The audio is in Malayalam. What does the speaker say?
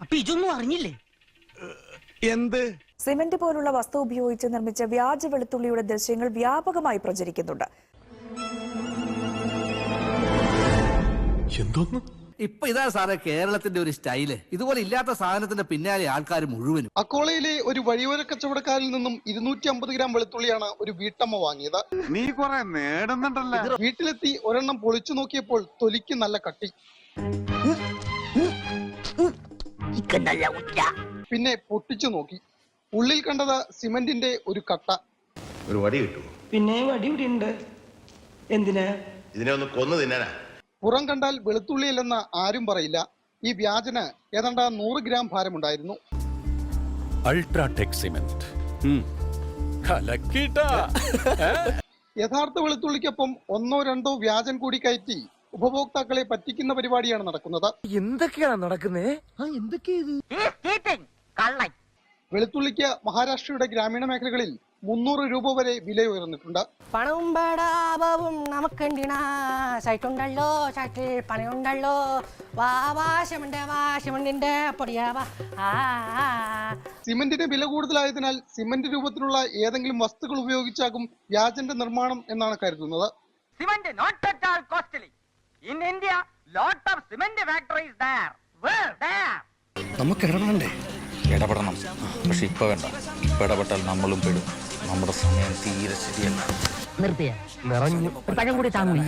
അപ്പൊ ഇതൊന്നും അറിഞ്ഞില്ലേ? എന്ത്? സിമന്റ് പോലുള്ള വസ്തു ഉപയോഗിച്ച് നിർമ്മിച്ച വ്യാജ വെളുത്തുള്ളിയുടെ ദൃശ്യങ്ങൾ വ്യാപകമായി പ്രചരിക്കുന്നുണ്ട്. എന്തോന്ന്? ഇപ്പൊ ഇതാ സാറേ കേരളത്തിന്റെ ഒരു സ്റ്റൈല്. ഇതുപോലെ ഇല്ലാത്ത സാധനത്തിന്റെ പിന്നാലെ ആൾക്കാർ മുഴുവനും. അക്കോളയിലെ ഒരു വഴിയോര കച്ചവടക്കാരിൽ നിന്നും 250 ഗ്രാം വെളുത്തുള്ളിയാണ് ഒരു വീട്ടമ്മ വാങ്ങിയത്. നീ കുറെ നേടുന്നുണ്ടല്ലോ. വീട്ടിലെത്തി ഒരെണ്ണം പൊളിച്ചു നോക്കിയപ്പോൾ തൊലിക്ക് നല്ല കട്ടി. പിന്നെ പൊട്ടിച്ചു നോക്കി. ഉള്ളിൽ കണ്ടത് സിമന്റിന്റെ ഒരു കട്ട. ഒരു വടി കിട്ടും. പിന്നെ വടി ഇവിടെ ഉണ്ട്. എന്തിനാ? ഇതിനെ ഒന്ന് കൊന്നു തിന്നാനാ. പുറം കണ്ടാൽ വെളുത്തുള്ളിയല്ലെന്ന് ആരും പറയില്ല. ഈ വ്യാജന് ഏതാണ്ട് 100 ഗ്രാം ഭാരമുണ്ടായിരുന്നു. അൾട്രാടെക് സിമന്റ് യഥാർത്ഥ വെളുത്തുള്ളിക്കൊപ്പം 1-2 വ്യാജൻ കൂടി കയറ്റി ഉപഭോക്താക്കളെ പറ്റിക്കുന്ന പരിപാടിയാണ് നടക്കുന്നത്. എന്തൊക്കെയാണ് നടക്കുന്നേ? വെളുത്തുള്ളിക്ക് മഹാരാഷ്ട്രയുടെ ഗ്രാമീണ മേഖലകളിൽ 300 രൂപ വരെ വില ഉയർന്നിട്ടുണ്ട്. പണവും പേടാപവും നമുക്കുണ്ടിനാ, സൈറ്റുണ്ടല്ലോ സൈറ്റിൽ പണിയുണ്ടല്ലോ, വാശമുണ്ടിന്റെ പൊടിയാവാ. സിമന്റിന് വില കൂടുതലായതിനാൽ സിമന്റ് രൂപത്തിലുള്ള ഏതെങ്കിലും വസ്തുക്കൾ ഉപയോഗിച്ചാകും വ്യാജന്റെ നിർമ്മാണം എന്നാണ് കരുതുന്നത്. Cement not at all costly. In India, lot of cement factories there. Where? There. നമുക്ക് ഇടപെടണ്ടേ? ഇടപെടണം, പക്ഷെ ഇപ്പൊ വേണ്ട. ഇപ്പൊ ഇടപെട്ടാൽ നമ്മളും പെടും. നമ്മുടെ സമയം തീരെ ശരിയല്ല. നിർത്തിയ നിറഞ്ഞു പഴം കൂടി താങ്ങൂല.